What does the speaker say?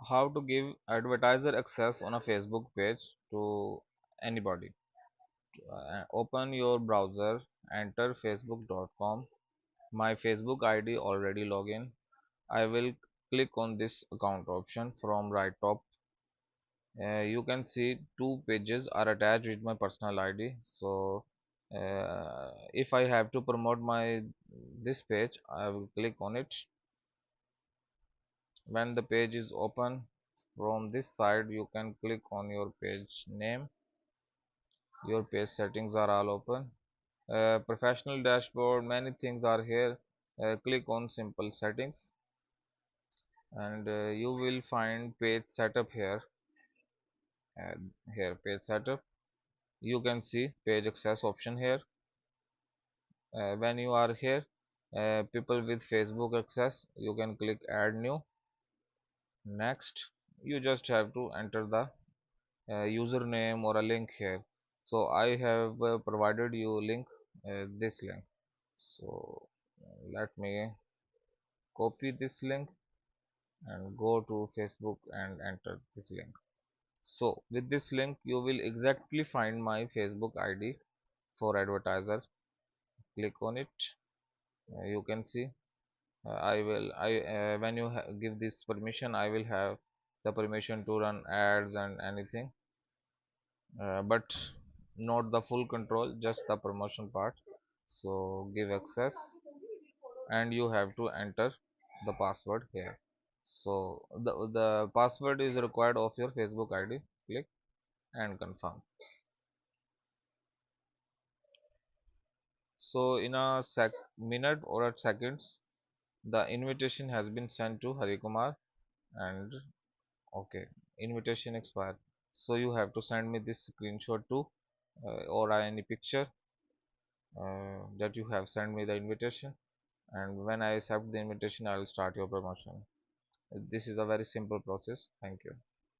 How to give advertiser access on a Facebook page to anybody. Open your browser, enter facebook.com. My Facebook ID already login. I will click on this account option from right top. You can see two pages are attached with my personal ID. So if I have to promote my this page, I will click on it. When the page is open, from this side you can click on your page name. Your page settings are all open. Professional dashboard, many things are here. Click on simple settings, and you will find page setup here. Here page setup, you can see page access option here. When you are here, people with Facebook access, you can click add new. Next, you just have to enter the username or a link here. So I have provided you link, this link. So let me copy this link and go to Facebook and enter this link. So with this link you will exactly find my Facebook ID for advertiser. Click on it. You can see I when you give this permission, I will have the permission to run ads and anything, but not the full control, just the promotion part. So give access, and you have to enter the password here. So the password is required of your Facebook ID. Click and confirm. So in a minute or at seconds, the invitation has been sent to Hari Kumar, and okay, invitation expired. So you have to send me this screenshot too, or any picture that you have sent me the invitation, and when I accept the invitation, I will start your promotion. This is a very simple process. Thank you.